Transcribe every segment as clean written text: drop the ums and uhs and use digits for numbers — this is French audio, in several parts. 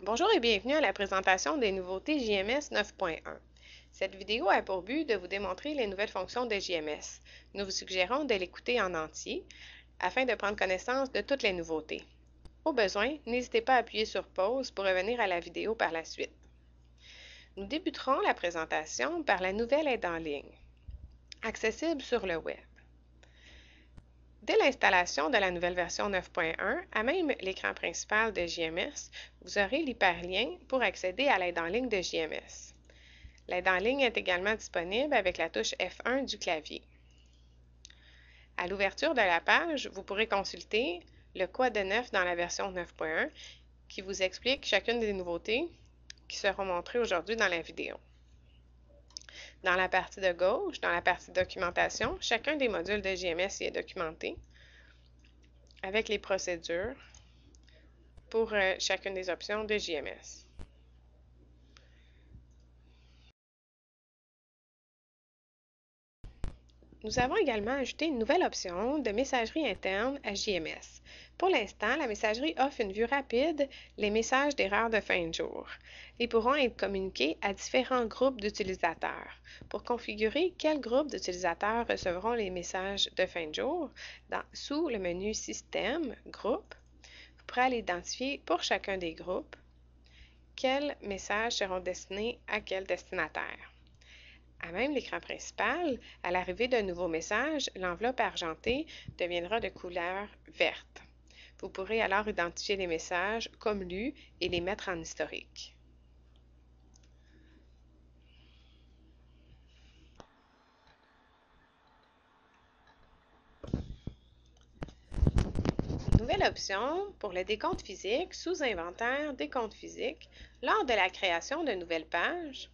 Bonjour et bienvenue à la présentation des nouveautés JMS 9.1. Cette vidéo a pour but de vous démontrer les nouvelles fonctions de JMS. Nous vous suggérons de l'écouter en entier afin de prendre connaissance de toutes les nouveautés. Au besoin, n'hésitez pas à appuyer sur pause pour revenir à la vidéo par la suite. Nous débuterons la présentation par la nouvelle aide en ligne, accessible sur le web. Dès l'installation de la nouvelle version 9.1, à même l'écran principal de JMS, vous aurez l'hyperlien pour accéder à l'aide en ligne de JMS. L'aide en ligne est également disponible avec la touche F1 du clavier. À l'ouverture de la page, vous pourrez consulter le Quoi de neuf dans la version 9.1 qui vous explique chacune des nouveautés qui seront montrées aujourd'hui dans la vidéo. Dans la partie de gauche, dans la partie documentation, chacun des modules de JMS y est documenté avec les procédures pour chacune des options de JMS. Nous avons également ajouté une nouvelle option de messagerie interne à JMS. Pour l'instant, la messagerie offre une vue rapide les messages d'erreur de fin de jour. Ils pourront être communiqués à différents groupes d'utilisateurs. Pour configurer quels groupes d'utilisateurs recevront les messages de fin de jour, sous le menu Système, Groupe, vous pourrez l'identifier pour chacun des groupes, quels messages seront destinés à quel destinataire. À même l'écran principal, à l'arrivée d'un nouveau message, l'enveloppe argentée deviendra de couleur verte. Vous pourrez alors identifier les messages comme lus et les mettre en historique. Nouvelle option pour le décompte physique sous inventaire décompte physique lors de la création de nouvelles pages.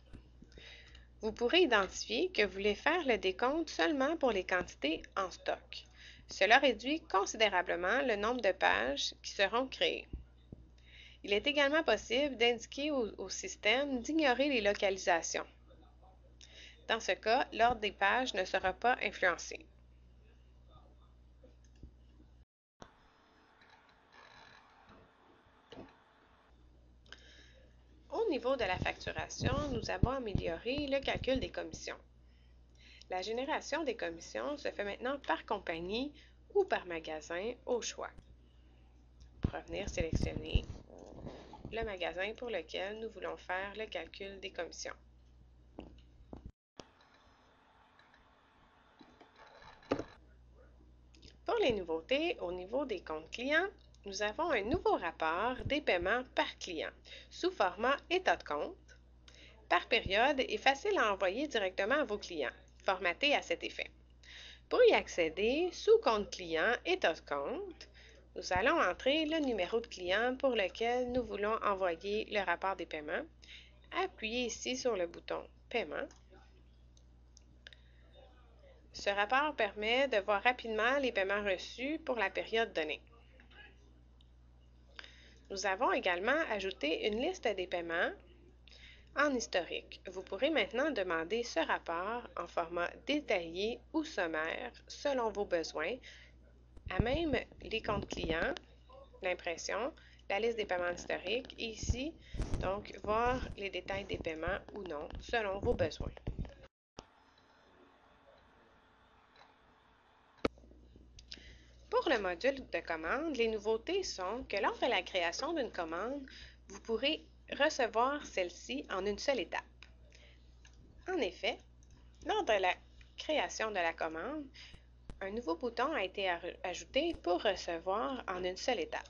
Vous pourrez identifier que vous voulez faire le décompte seulement pour les quantités en stock. Cela réduit considérablement le nombre de pages qui seront créées. Il est également possible d'indiquer au système d'ignorer les localisations. Dans ce cas, l'ordre des pages ne sera pas influencé. Au niveau de la facturation, nous avons amélioré le calcul des commissions. La génération des commissions se fait maintenant par compagnie ou par magasin au choix. Pour revenir sélectionner le magasin pour lequel nous voulons faire le calcul des commissions. Pour les nouveautés, au niveau des comptes clients, nous avons un nouveau rapport des paiements par client sous format état de compte, par période et facile à envoyer directement à vos clients, formaté à cet effet. Pour y accéder, sous compte client, état de compte, nous allons entrer le numéro de client pour lequel nous voulons envoyer le rapport des paiements. Appuyez ici sur le bouton Paiement. Ce rapport permet de voir rapidement les paiements reçus pour la période donnée. Nous avons également ajouté une liste des paiements en historique. Vous pourrez maintenant demander ce rapport en format détaillé ou sommaire selon vos besoins, à même les comptes clients, l'impression, la liste des paiements historiques et ici, donc, voir les détails des paiements ou non selon vos besoins. Pour le module de commande, les nouveautés sont que lors de la création d'une commande, vous pourrez recevoir celle-ci en une seule étape. En effet, lors de la création de la commande, un nouveau bouton a été ajouté pour recevoir en une seule étape.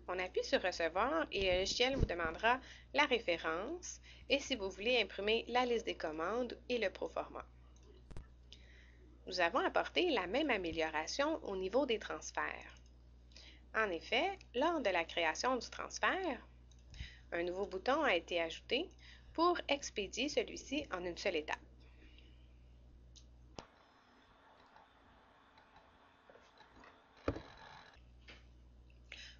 On appuie sur Recevoir et le logiciel vous demandera la référence et si vous voulez imprimer la liste des commandes et le proforma. Nous avons apporté la même amélioration au niveau des transferts. En effet, lors de la création du transfert, un nouveau bouton a été ajouté pour expédier celui-ci en une seule étape.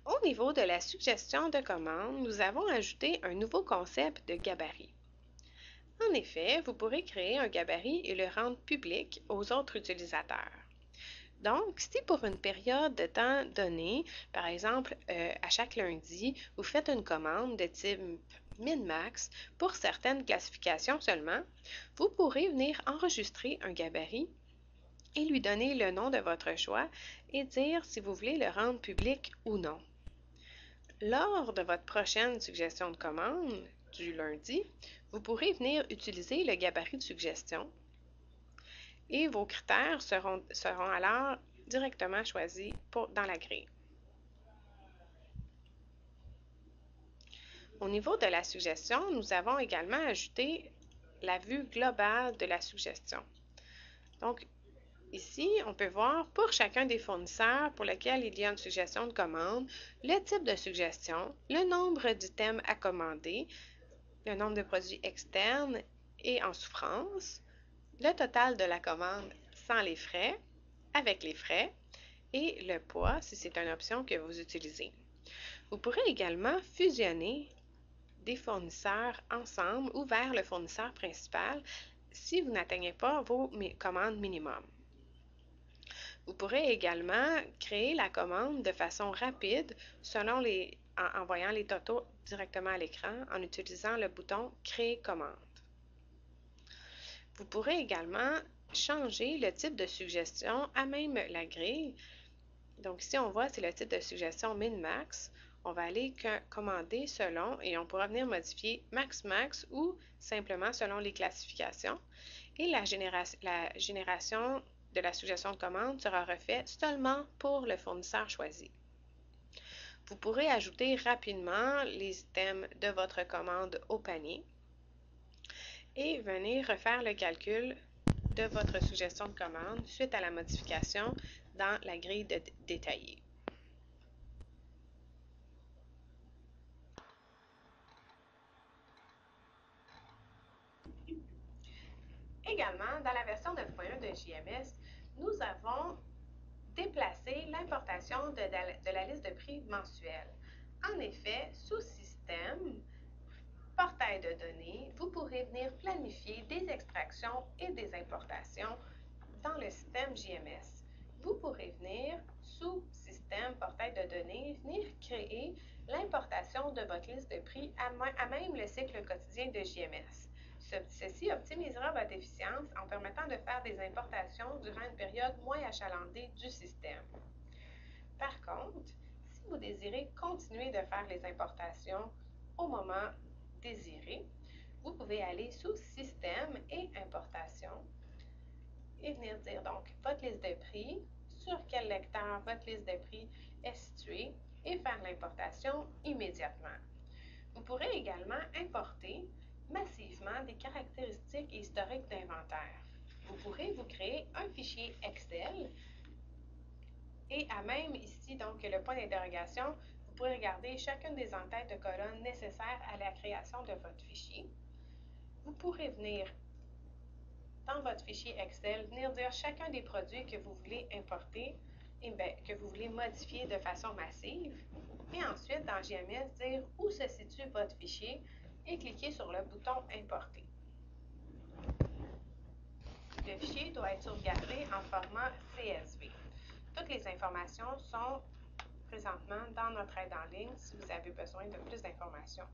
Au niveau de la suggestion de commande, nous avons ajouté un nouveau concept de gabarit. En effet, vous pourrez créer un gabarit et le rendre public aux autres utilisateurs. Donc, si pour une période de temps donnée, par exemple à chaque lundi, vous faites une commande de type min-max pour certaines classifications seulement, vous pourrez venir enregistrer un gabarit et lui donner le nom de votre choix et dire si vous voulez le rendre public ou non. Lors de votre prochaine suggestion de commande du lundi, vous pourrez venir utiliser le gabarit de suggestion et vos critères seront alors directement choisis dans la grille. Au niveau de la suggestion, nous avons également ajouté la vue globale de la suggestion. Donc, ici, on peut voir pour chacun des fournisseurs pour lesquels il y a une suggestion de commande, le type de suggestion, le nombre d'items à commander, le nombre de produits externes et en souffrance, le total de la commande sans les frais, avec les frais, et le poids si c'est une option que vous utilisez. Vous pourrez également fusionner des fournisseurs ensemble ou vers le fournisseur principal si vous n'atteignez pas vos commandes minimum. Vous pourrez également créer la commande de façon rapide en envoyant les totaux directement à l'écran en utilisant le bouton « Créer commande ». Vous pourrez également changer le type de suggestion à même la grille. Donc ici, on voit c'est le type de suggestion min-max. On va aller commander selon et on pourra venir modifier max-max ou simplement selon les classifications. Et la génération de la suggestion de commande sera refaite seulement pour le fournisseur choisi. Vous pourrez ajouter rapidement les items de votre commande au panier et venir refaire le calcul de votre suggestion de commande suite à la modification dans la grille détaillée. Également, dans la version 9.1 de JMS, nous avons déplacé l'importation de la liste de prix mensuelle. En effet, sous Système, Portail de données, vous pourrez venir planifier des extractions et des importations dans le système JMS. Vous pourrez venir, sous Système Portail de données, venir créer l'importation de votre liste de prix à même le cycle quotidien de JMS. Ceci optimisera votre efficience en permettant de faire des importations durant une période moins achalandée du système. Par contre, si vous désirez continuer de faire les importations au moment désiré, vous pouvez aller sous Système et Importation et venir dire donc votre liste de prix, sur quel lecteur votre liste de prix est située et faire l'importation immédiatement. Vous pourrez également importer massivement des caractéristiques et historiques d'inventaire. Vous pourrez vous créer un fichier Excel et à même ici, donc le point d'interrogation, vous pourrez regarder chacune des entêtes de colonnes nécessaires à la création de votre fichier. Vous pourrez venir dans votre fichier Excel, venir dire chacun des produits que vous voulez importer et que vous voulez modifier de façon massive. Et ensuite, dans JMS, dire où se situe votre fichier et cliquer sur le bouton Importer. Le fichier doit être sauvegardé en format CSV. Toutes les informations sont présentement dans notre aide en ligne si vous avez besoin de plus d'informations.